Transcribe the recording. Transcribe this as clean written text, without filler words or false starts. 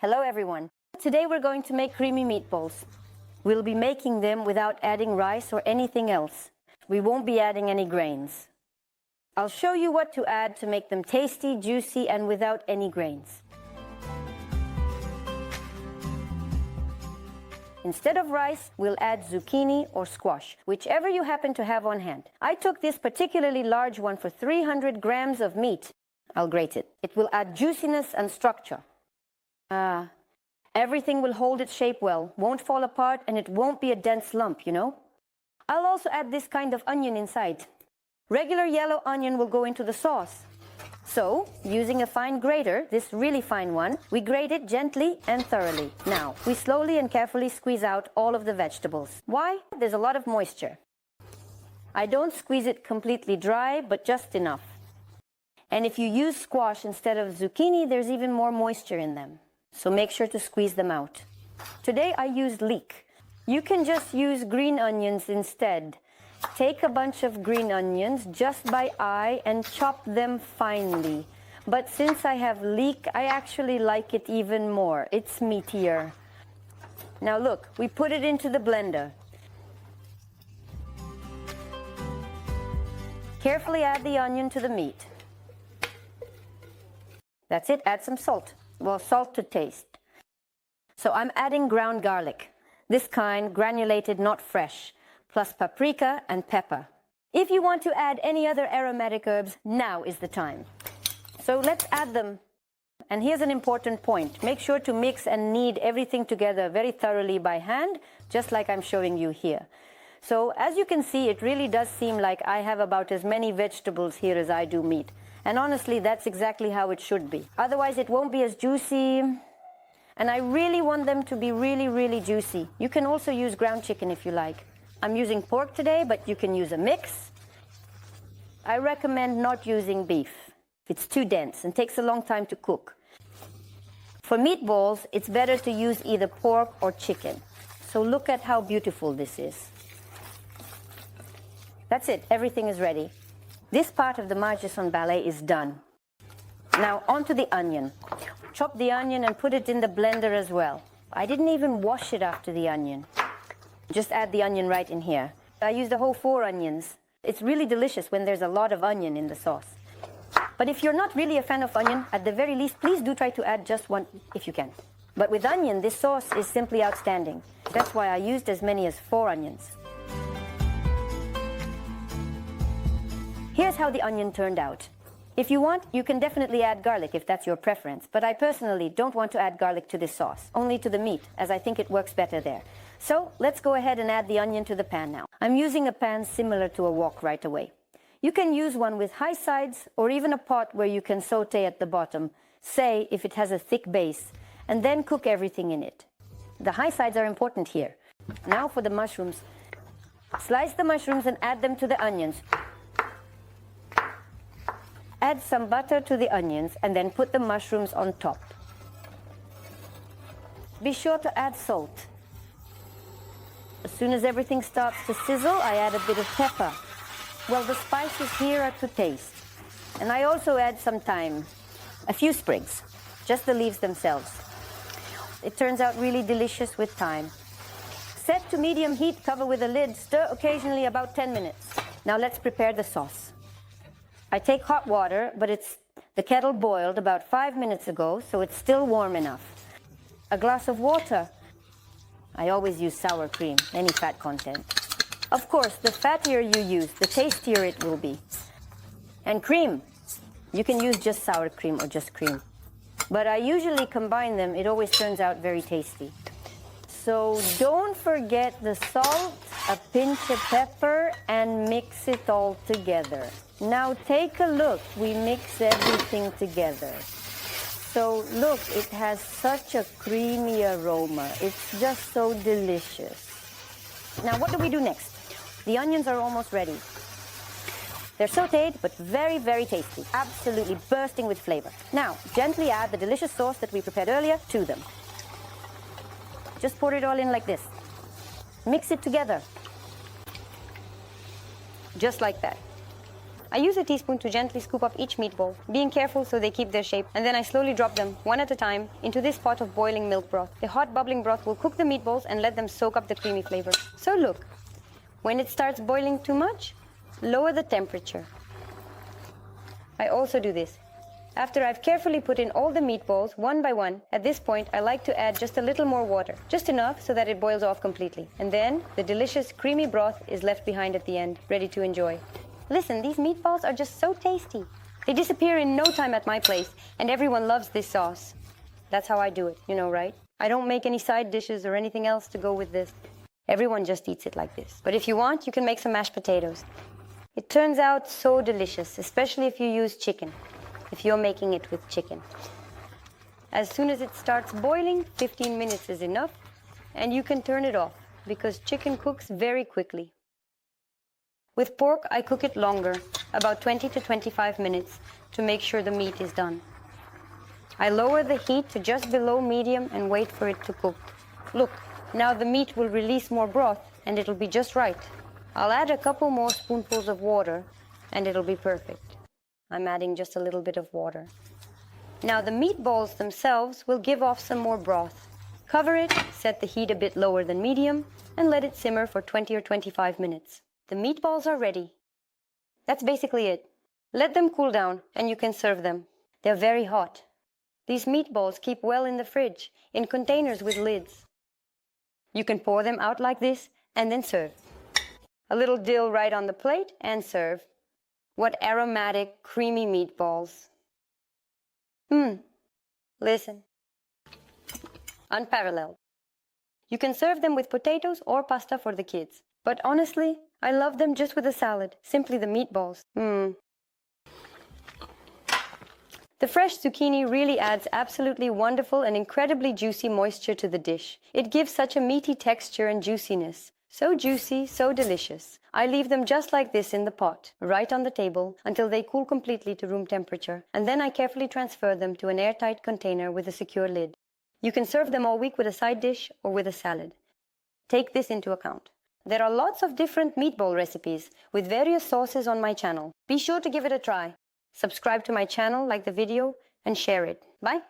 Hello everyone. Today we're going to make creamy meatballs. We'll be making them without adding rice or anything else. We won't be adding any grains. I'll show you what to add to make them tasty, juicy, and without any grains. Instead of rice, we'll add zucchini or squash, whichever you happen to have on hand. I took this particularly large one for 300 grams of meat. I'll grate it. It will add juiciness and structure. Everything will hold its shape well, won't fall apart, and it won't be a dense lump, you know? I'll also add this kind of onion inside. Regular yellow onion will go into the sauce. So, using a fine grater, this really fine one, we grate it gently and thoroughly. Now, we slowly and carefully squeeze out all of the vegetables. Why? There's a lot of moisture. I don't squeeze it completely dry, but just enough. And if you use squash instead of zucchini, there's even more moisture in them. So make sure to squeeze them out. Today I used leek. You can just use green onions instead. Take a bunch of green onions just by eye and chop them finely. But since I have leek, I actually like it even more. It's meatier. Now look, we put it into the blender. Carefully add the onion to the meat. That's it, add some salt. Well, salt to taste. So I'm adding ground garlic. This kind, granulated, not fresh, plus paprika and pepper. If you want to add any other aromatic herbs, now is the time. So let's add them. And here's an important point. Make sure to mix and knead everything together very thoroughly by hand, just like I'm showing you here. So as you can see, it really does seem like I have about as many vegetables here as I do meat. And honestly, that's exactly how it should be. Otherwise, it won't be as juicy. And I really want them to be really, really juicy. You can also use ground chicken if you like. I'm using pork today, but you can use a mix. I recommend not using beef. It's too dense and takes a long time to cook. For meatballs, it's better to use either pork or chicken. So look at how beautiful this is. That's it, everything is ready. This part of the Margesson ballet is done. Now onto the onion. Chop the onion and put it in the blender as well. I didn't even wash it after the onion. Just add the onion right in here. I used the whole 4 onions. It's really delicious when there's a lot of onion in the sauce. But if you're not really a fan of onion, at the very least, please do try to add just 1 if you can. But with onion, this sauce is simply outstanding. That's why I used as many as 4 onions. Here's how the onion turned out. If you want, you can definitely add garlic if that's your preference, but I personally don't want to add garlic to this sauce, only to the meat, as I think it works better there. So let's go ahead and add the onion to the pan now. I'm using a pan similar to a wok right away. You can use one with high sides or even a pot where you can saute at the bottom, say if it has a thick base, and then cook everything in it. The high sides are important here. Now for the mushrooms. Slice the mushrooms and add them to the onions. Add some butter to the onions and then put the mushrooms on top. Be sure to add salt. As soon as everything starts to sizzle, I add a bit of pepper. Well, the spices here are to taste. And I also add some thyme, a few sprigs, just the leaves themselves. It turns out really delicious with thyme. Set to medium heat, cover with a lid, stir occasionally about 10 minutes. Now let's prepare the sauce. I take hot water, but the kettle boiled about 5 minutes ago, so it's still warm enough. A glass of water. I always use sour cream, any fat content. Of course, the fattier you use, the tastier it will be. And cream. You can use just sour cream or just cream. But I usually combine them, it always turns out very tasty. So don't forget the salt, a pinch of pepper, and mix it all together. Now take a look, we mix everything together. So look, it has such a creamy aroma. It's just so delicious. Now what do we do next? The onions are almost ready. They're sauteed, but very, very tasty. Absolutely bursting with flavor. Now, gently add the delicious sauce that we prepared earlier to them. Just pour it all in like this. Mix it together. Just like that. I use a teaspoon to gently scoop up each meatball, being careful so they keep their shape, and then I slowly drop them, one at a time, into this pot of boiling milk broth. The hot bubbling broth will cook the meatballs and let them soak up the creamy flavor. So look, when it starts boiling too much, lower the temperature. I also do this. After I've carefully put in all the meatballs, one by one, at this point I like to add just a little more water, just enough so that it boils off completely. And then the delicious creamy broth is left behind at the end, ready to enjoy. Listen, these meatballs are just so tasty. They disappear in no time at my place, and everyone loves this sauce. That's how I do it, you know, right? I don't make any side dishes or anything else to go with this. Everyone just eats it like this. But if you want, you can make some mashed potatoes. It turns out so delicious, especially if you use chicken, if you're making it with chicken. As soon as it starts boiling, 15 minutes is enough, and you can turn it off, because chicken cooks very quickly. With pork, I cook it longer, about 20 to 25 minutes, to make sure the meat is done. I lower the heat to just below medium and wait for it to cook. Look, now the meat will release more broth, and it'll be just right. I'll add a couple more spoonfuls of water, and it'll be perfect. I'm adding just a little bit of water. Now the meatballs themselves will give off some more broth. Cover it, set the heat a bit lower than medium, and let it simmer for 20 or 25 minutes. The meatballs are ready. That's basically it. Let them cool down, and you can serve them. They're very hot. These meatballs keep well in the fridge, in containers with lids. You can pour them out like this, and then serve. A little dill right on the plate, and serve. What aromatic, creamy meatballs. Listen. Unparalleled. You can serve them with potatoes or pasta for the kids. But honestly, I love them just with a salad, simply the meatballs. The fresh zucchini really adds absolutely wonderful and incredibly juicy moisture to the dish. It gives such a meaty texture and juiciness. So juicy, so delicious. I leave them just like this in the pot, right on the table, until they cool completely to room temperature, and then I carefully transfer them to an airtight container with a secure lid. You can serve them all week with a side dish or with a salad. Take this into account. There are lots of different meatball recipes with various sauces on my channel. Be sure to give it a try. Subscribe to my channel, like the video, and share it. Bye!